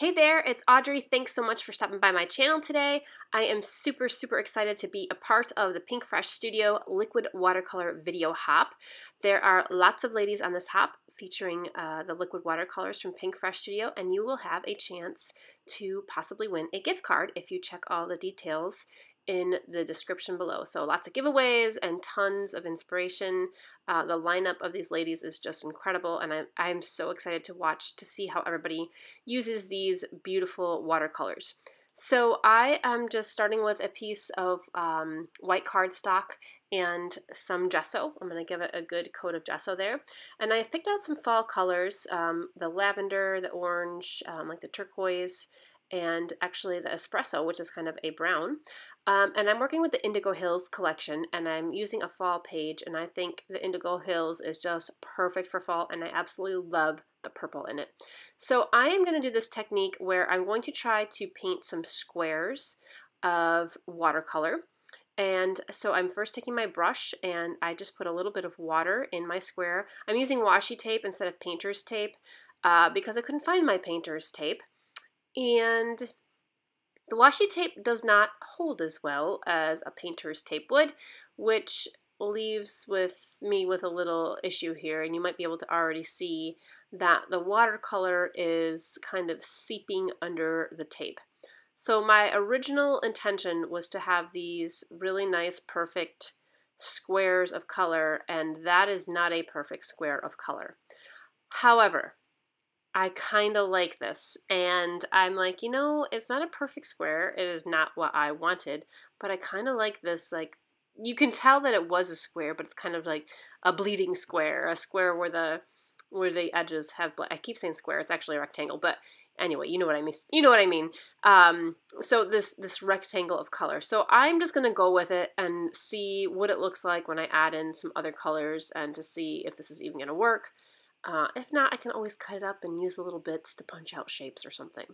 Hey there, it's Audrey. Thanks so much for stopping by my channel today. I am super excited to be a part of the Pinkfresh Studio Liquid Watercolor Video Hop. There are lots of ladies on this hop featuring the liquid watercolors from Pinkfresh Studio, and you will have a chance to possibly win a gift card if you check all the details in the description below. So lots of giveaways and tons of inspiration. The lineup of these ladies is just incredible, and I'm so excited to watch to see how everybody uses these beautiful watercolors. So I am just starting with a piece of white cardstock and some gesso. I'm going to give it a good coat of gesso there. And I've picked out some fall colors, the lavender, the orange, like the turquoise, and actually the espresso, which is kind of a brown. And I'm working with the Indigo Hills collection, and I'm using a fall page, and I think the Indigo Hills is just perfect for fall, and I absolutely love the purple in it. So I am going to do this technique where I'm going to try to paint some squares of watercolor. And so I'm first taking my brush, and I just put a little bit of water in my square. I'm using washi tape instead of painter's tape because I couldn't find my painter's tape. And the washi tape does not hold as well as a painter's tape would, which leaves me with a little issue here, and you might be able to already see that the watercolor is kind of seeping under the tape. So my original intention was to have these really nice, perfect squares of color, and that is not a perfect square of color. However, I kind of like this, and I'm like, you know, it's not a perfect square. It is not what I wanted, but I kind of like this. Like, you can tell that it was a square, but it's kind of like a bleeding square, a square where the edges have. I keep saying square. It's actually a rectangle, but anyway, you know what I mean. You know what I mean. So this rectangle of color. So I'm just gonna go with it and see what it looks like when I add in some other colors, and to see if this is even gonna work. If not, I can always cut it up and use the little bits to punch out shapes or something.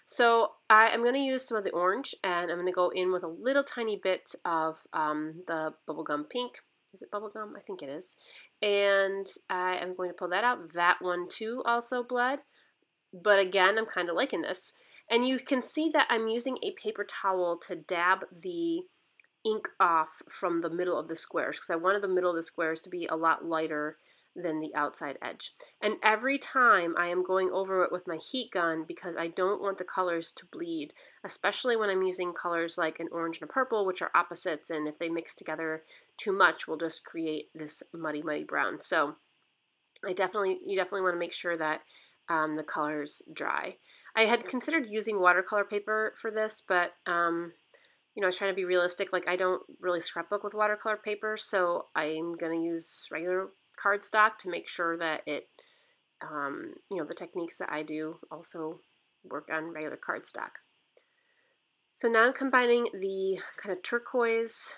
So I am going to use some of the orange, and I'm going to go in with a little tiny bit of the bubblegum pink. Is it bubblegum? I think it is. And I am going to pull that out. That one too also bled. But again, I'm kind of liking this. And you can see that I'm using a paper towel to dab the ink off from the middle of the squares, because I wanted the middle of the squares to be a lot lighter than the outside edge. And every time I am going over it with my heat gun because I don't want the colors to bleed, especially when I'm using colors like an orange and a purple, which are opposites, and if they mix together too much will just create this muddy brown. So you definitely want to make sure that the colors dry. I had considered using watercolor paper for this, but you know, I was trying to be realistic. Like, I don't really scrapbook with watercolor paper, so I'm going to use regular cardstock to make sure that it, you know, the techniques that I do also work on regular cardstock. So now I'm combining the kind of turquoise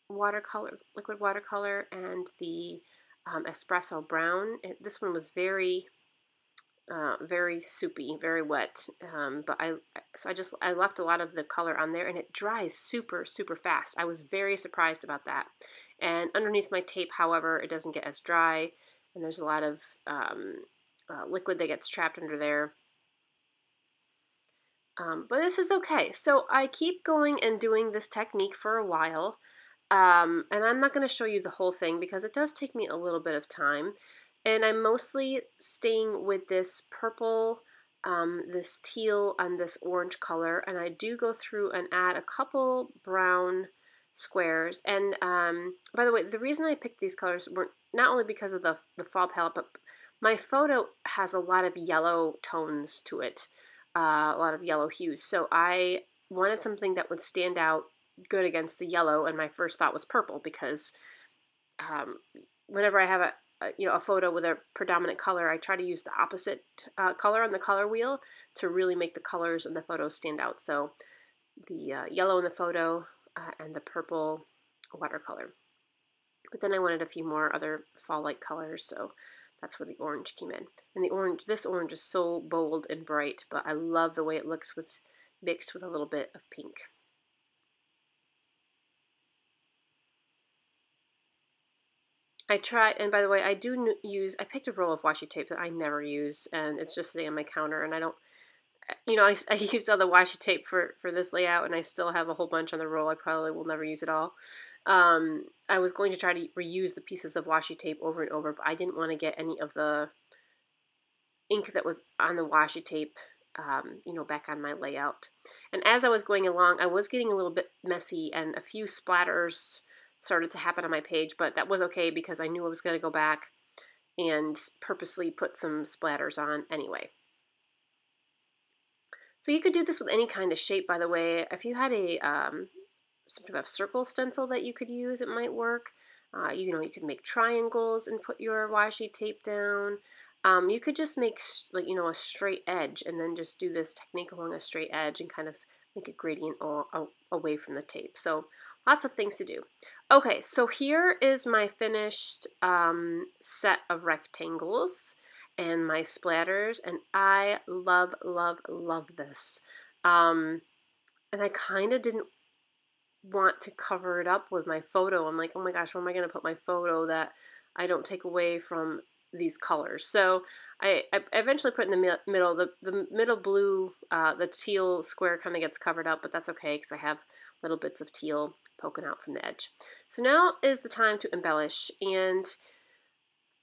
watercolor, liquid watercolor, and the espresso brown. This one was very soupy, very wet, but I left a lot of the color on there, and it dries super fast. I was very surprised about that. And underneath my tape, however, it doesn't get as dry, and there's a lot of liquid that gets trapped under there. But this is okay. So I keep going and doing this technique for a while, and I'm not going to show you the whole thing because it does take me a little bit of time. And I'm mostly staying with this purple, this teal, and this orange color. And I do go through and add a couple brown squares. And by the way, the reason I picked these colors were not only because of the fall palette, but my photo has a lot of yellow tones to it, a lot of yellow hues. So I wanted something that would stand out good against the yellow, and my first thought was purple because whenever I have a photo with a predominant color, I try to use the opposite color on the color wheel to really make the colors in the photo stand out. So the yellow in the photo and the purple watercolor. But then I wanted a few more other fall-like colors, so that's where the orange came in. And this orange is so bold and bright, but I love the way it looks mixed with a little bit of pink. I tried, and by the way, I picked a roll of washi tape that I never use, and it's just sitting on my counter, and I don't you know, I used all the washi tape for this layout, and I still have a whole bunch on the roll. I probably will never use it all. I was going to try to reuse the pieces of washi tape over and over, but I didn't want to get any of the ink that was on the washi tape, you know, back on my layout. And as I was going along, I was getting a little bit messy, and a few splatters started to happen on my page, but that was okay because I knew I was going to go back and purposely put some splatters on anyway. So you could do this with any kind of shape, by the way. If you had a some type of circle stencil that you could use, it might work. You know, you could make triangles and put your washi tape down. You could just make, like, you know, a straight edge and then just do this technique along a straight edge and kind of make a gradient away from the tape. So lots of things to do. Okay, so here is my finished set of rectangles and my splatters, and I love, love, love this. And I kind of didn't want to cover it up with my photo. I'm like, oh my gosh, where am I going to put my photo that I don't take away from these colors? So I eventually put in the middle, the middle blue, the teal square kind of gets covered up, but that's okay because I have little bits of teal poking out from the edge. So now is the time to embellish, and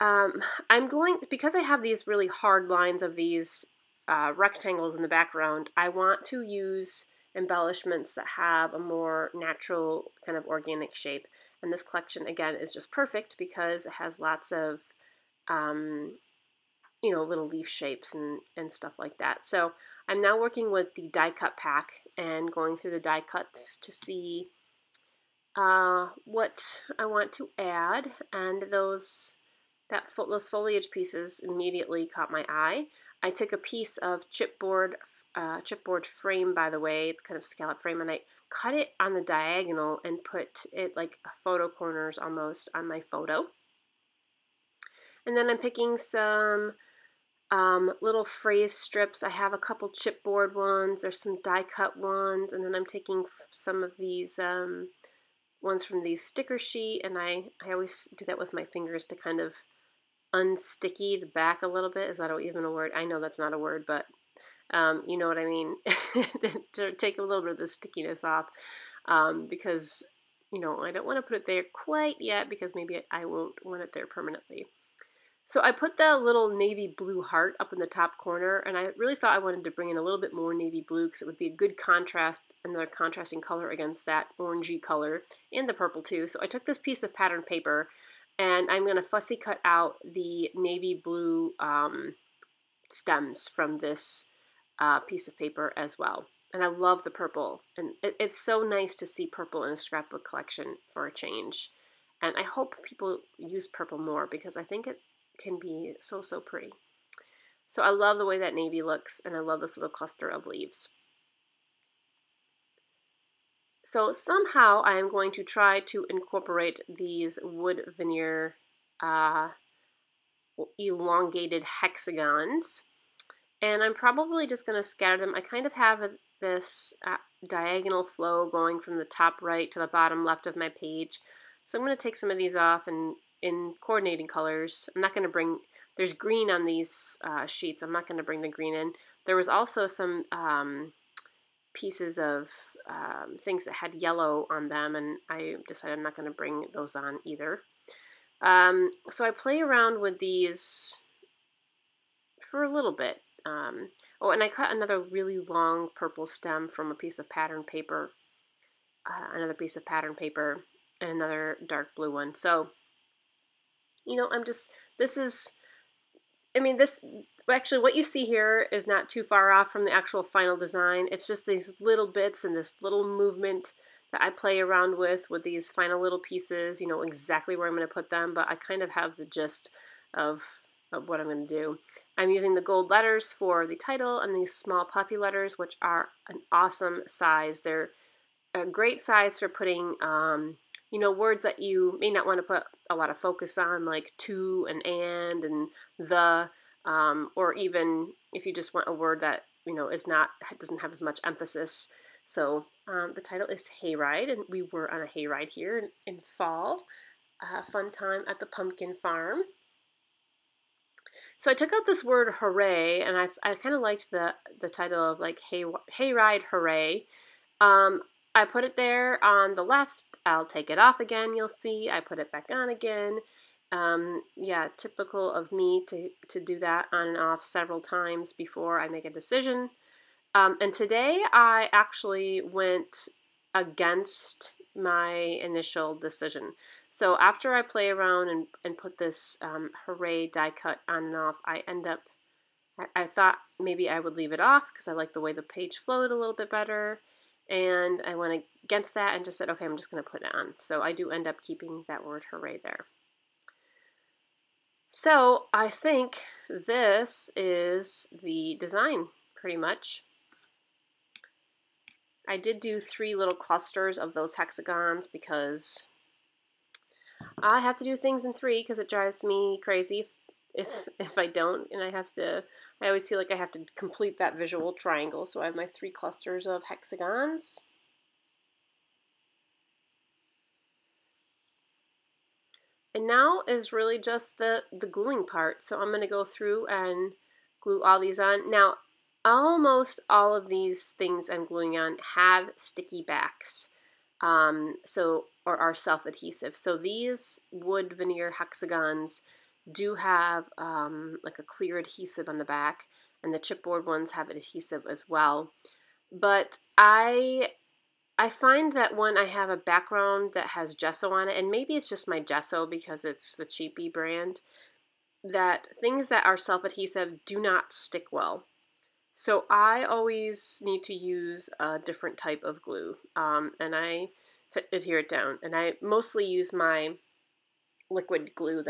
I'm going, because I have these really hard lines of these rectangles in the background, I want to use embellishments that have a more natural kind of organic shape. And this collection, again, is just perfect because it has lots of, you know, little leaf shapes and stuff like that. So I'm now working with the die cut pack and going through the die cuts to see what I want to add, and those foliage pieces immediately caught my eye. I took a piece of chipboard frame, by the way, it's kind of scallop frame, and I cut it on the diagonal and put it like photo corners almost on my photo. And then I'm picking some little phrase strips. I have a couple chipboard ones, there's some die cut ones, and then I'm taking some of these ones from the sticker sheet, and I always do that with my fingers to kind of unsticky the back a little bit. Is that even a word? I know that's not a word, but you know what I mean. To take a little bit of the stickiness off, because, you know, I don't want to put it there quite yet because maybe I won't want it there permanently. So I put the little navy blue heart up in the top corner, and I really thought I wanted to bring in a little bit more navy blue because it would be a good contrast, another contrasting color against that orangey color, and the purple too. So I took this piece of pattern paper, and I'm going to fussy cut out the navy blue stems from this piece of paper as well. And I love the purple, and it's so nice to see purple in a scrapbook collection for a change. And I hope people use purple more because I think it can be so, so pretty. So I love the way that navy looks, and I love this little cluster of leaves. So somehow I am going to try to incorporate these wood veneer elongated hexagons, and I'm probably just going to scatter them. I kind of have this diagonal flow going from the top right to the bottom left of my page. So I'm going to take some of these off and in coordinating colors. I'm not going to bring, there's green on these sheets. I'm not going to bring the green in. There was also some pieces of things that had yellow on them, and I decided I'm not going to bring those on either. So I play around with these for a little bit. Oh, and I cut another really long purple stem from a piece of pattern paper, another piece of pattern paper, and another dark blue one. So, you know, actually what you see here is not too far off from the actual final design. It's just these little bits and this little movement that I play around with these final little pieces, you know, exactly where I'm going to put them, but I kind of have the gist of what I'm going to do. I'm using the gold letters for the title and these small puffy letters, which are an awesome size. They're a great size for putting, you know, words that you may not want to put a lot of focus on, like to and the, or even if you just want a word that, you know, doesn't have as much emphasis. So the title is Hayride, and we were on a hayride here in fall. Fun time at the pumpkin farm. So I took out this word hooray, and I kind of liked the title of like hey ride hooray. I put it there on the left. I'll take it off again, you'll see. I put it back on again. Yeah, typical of me to do that on and off several times before I make a decision. And today I actually went against my initial decision. So after I play around and put this hooray die cut on and off, I thought maybe I would leave it off because I like the way the page flowed a little bit better. And I went against that and just said, okay, I'm just going to put it on. So I do end up keeping that word hooray there. So I think this is the design pretty much. I did do 3 little clusters of those hexagons because I have to do things in 3 because it drives me crazy if I don't, and I always feel like I have to complete that visual triangle. So I have my 3 clusters of hexagons. And now is really just the gluing part. So I'm going to go through and glue all these on. Now, almost all of these things I'm gluing on have sticky backs, or are self-adhesive. So these wood veneer hexagons do have like a clear adhesive on the back, and the chipboard ones have adhesive as well. But I find that when I have a background that has gesso on it, and maybe it's just my gesso because it's the cheapy brand, that things that are self-adhesive do not stick well. So I always need to use a different type of glue, and to adhere it down. And I mostly use my liquid glue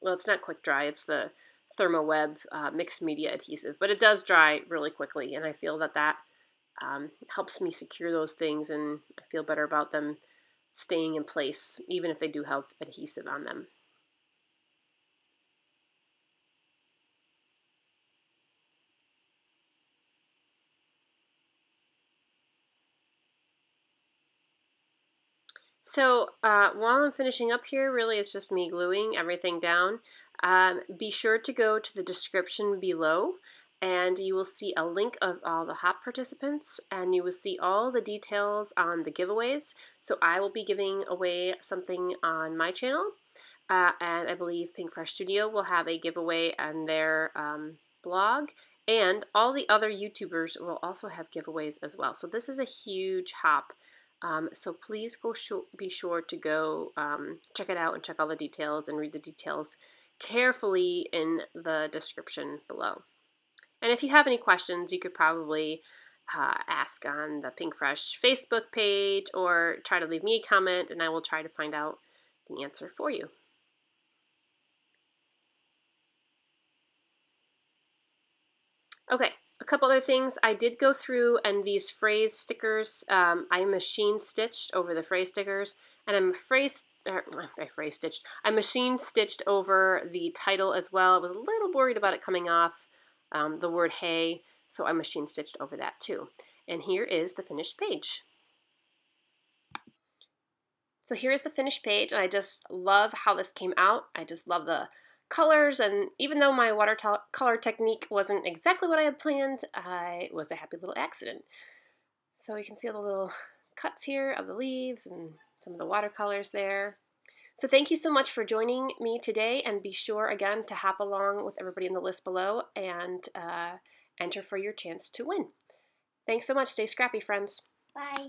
well, it's not quick dry, it's the ThermoWeb mixed media adhesive, but it does dry really quickly, and I feel that helps me secure those things, and I feel better about them staying in place, even if they do have adhesive on them. So while I'm finishing up here, really it's just me gluing everything down. Be sure to go to the description below, and you will see a link of all the hop participants, and you will see all the details on the giveaways. So I will be giving away something on my channel, and I believe Pinkfresh Studio will have a giveaway on their blog, and all the other YouTubers will also have giveaways as well. So this is a huge hop. So please be sure to go check it out and check all the details and read the details carefully in the description below. And if you have any questions, you could probably ask on the Pinkfresh Facebook page or try to leave me a comment, and I will try to find out the answer for you. Okay, a couple other things. I did go through, and these phrase stickers, I machine stitched over the phrase stickers, and I machine stitched over the title as well. I was a little worried about it coming off, the word hey, so I machine stitched over that too. And here is the finished page. So here is the finished page, and I just love how this came out. I just love the colors, and even though my watercolor technique wasn't exactly what I had planned, it was a happy little accident. So you can see all the little cuts here of the leaves and some of the watercolors there. So thank you so much for joining me today, and be sure again to hop along with everybody in the list below and enter for your chance to win. Thanks so much. Stay scrappy, friends. Bye.